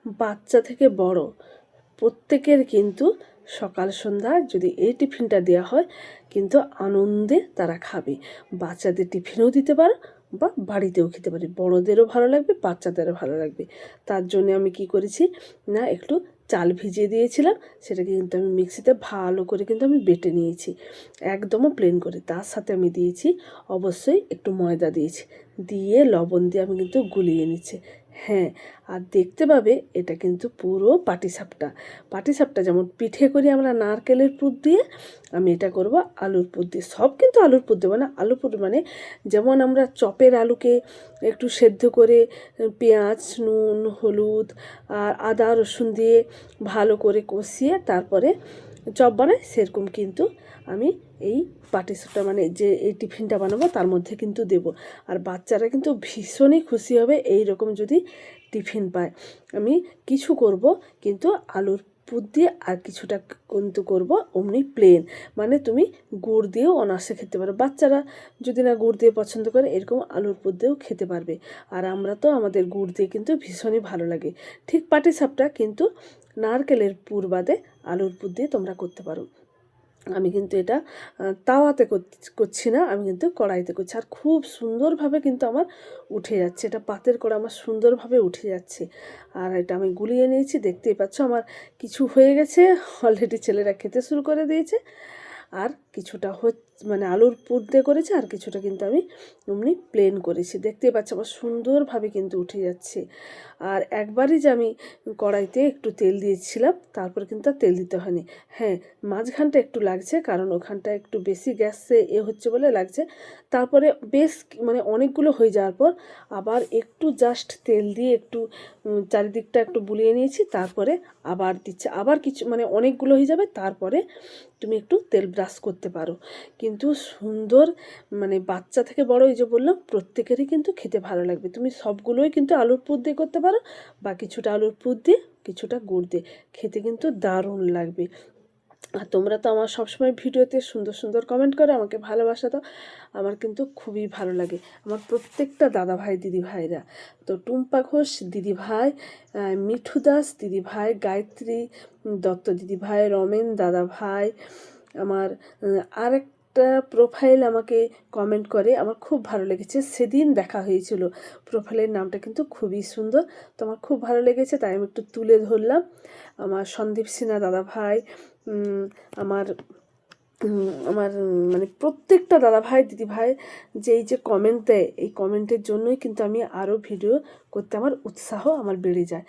বাচ্চা থেকে বড় প্রত্যেকের কিন্তু সকাল সন্ধ্যা যদি এই টিফিনটা দেওয়া হয় কিন্তু আনন্দে তারা খাবে। বাচ্চাদের টিফিনেও দিতে পারো বা বাড়িতেও খেতে পারি, বড়দেরও ভালো লাগবে, বাচ্চাদেরও ভালো লাগবে। তার জন্য আমি কি করেছি না, একটু চাল ভিজিয়ে দিয়েছিলাম, সেটাকে কিন্তু আমি মিক্সিতে ভালো করে কিন্তু আমি বেটে নিয়েছি, একদমও প্লেন করে। তার সাথে আমি দিয়েছি অবশ্যই একটু ময়দা দিয়েছি, দিয়ে লবণ দিয়ে আমি কিন্তু গুলিয়ে নিচ্ছি। হ্যাঁ, আর দেখতে পাবে এটা কিন্তু পুরো পাটিসাপটা। পাটিসাপটা যেমন পিঠে করি আমরা নারকেলের পুর দিয়ে, আমি এটা করব আলুর পুর দিয়ে। সব কিন্তু আলুর পুর দেবো না, আলু পুর মানে যেমন আমরা চপের আলুকে একটু সেদ্ধ করে পেঁয়াজ, নুন, হলুদ আর আদা রসুন দিয়ে ভালো করে কষিয়ে তারপরে চপ বানাই, সেরকম কিন্তু আমি এই পাটিসাপটা মানে যে এই টিফিনটা বানাবো তার মধ্যে কিন্তু দেব। আর বাচ্চারা কিন্তু ভীষণই খুশি হবে এই রকম যদি টিফিন পায়। আমি কিছু করব কিন্তু আলুর পুর দিয়ে, আর কিছুটা কিন্তু করব অমনি প্লেন, মানে তুমি গুড় দিয়েও অনায়াসে খেতে পারো। বাচ্চারা যদি না গুড় দিয়ে পছন্দ করে, এরকম আলুর পুর দিয়েও খেতে পারবে। আর আমরা তো আমাদের গুড় দিয়ে কিন্তু ভীষণই ভালো লাগে। ঠিক পাটিসাপটা কিন্তু নারকেলের পুর বাদে আলুর পুর দিয়ে তোমরা করতে পারো। আমি কিন্তু এটা তাওয়াতে করছি না, আমি কিন্তু কড়াইতে করছি। আর খুব সুন্দরভাবে কিন্তু আমার উঠে যাচ্ছে, এটা পাতের কড়া আমার সুন্দরভাবে উঠে যাচ্ছে। আর এটা আমি গুলিয়ে নিয়েছি, দেখতেই পাচ্ছ আমার কিছু হয়ে গেছে অলরেডি, ছেলেরা খেতে শুরু করে দিয়েছে। আর কিছুটা মানে আলুর পুর দিয়ে করেছি, আর কিছুটা কিন্তু আমি এমনি প্লেন করেছি। দেখতেই পাচ্ছ আমার সুন্দরভাবে কিন্তু উঠে যাচ্ছে। আর একবারই যে আমি কড়াইতে একটু তেল দিয়েছিলাম, তারপর কিন্তু আর তেল দিতে হয়নি। হ্যাঁ, মাঝখানটা একটু লাগছে, কারণ ওখানটা একটু বেশি গ্যাসে হচ্ছে বলে লাগছে। তারপরে বেশ মানে অনেকগুলো হয়ে যাওয়ার পর আবার একটু জাস্ট তেল দিয়ে একটু চারিদিকটা একটু বুলিয়ে নিয়েছি, তারপরে আবার দিচ্ছে, আবার কিছু মানে অনেকগুলো হয়ে যাবে, তারপরে তুমি একটু তেল ব্রাশ করতে পারো। কিন্তু সুন্দর, মানে বাচ্চা থেকে বড়, এই যে বললাম প্রত্যেকেরই কিন্তু খেতে ভালো লাগবে। তুমি সবগুলোই কিন্তু আলুর পুর দিয়ে করতে পারো, বা কিছুটা আলুর পুর দিয়ে কিছুটা গুড় দিয়ে, খেতে কিন্তু দারুণ লাগবে। আর তোমরা তো আমার সবসময় ভিডিওতে সুন্দর সুন্দর কমেন্ট করো, আমাকে ভালোবাসা দাও, আমার কিন্তু খুবই ভালো লাগে। আমার প্রত্যেকটা দাদাভাই দিদিভাইরা, তো টুম্পা ঘোষ দিদিভাই, মিঠু দাস দিদিভাই, গায়ত্রী দত্ত দিদিভাই, রমেন দাদাভাই, আমার আরেকটা প্রোফাইল আমাকে কমেন্ট করে, আমার খুব ভালো লেগেছে, সেদিন দেখা হয়েছিল, প্রোফাইলের নামটা কিন্তু খুবই সুন্দর, তো আমার খুব ভালো লেগেছে, তাই আমি একটু তুলে ধরলাম। আমার সন্দীপ সিনহা দাদাভাই, আমার আমার মানে প্রত্যেকটা দাদাভাই দিদিভাই যে এই যে কমেন্ট দেয়, এই কমেন্টের জন্যই কিন্তু আমি আরও ভিডিও করতে আমার উৎসাহ আমার বেড়ে যায়।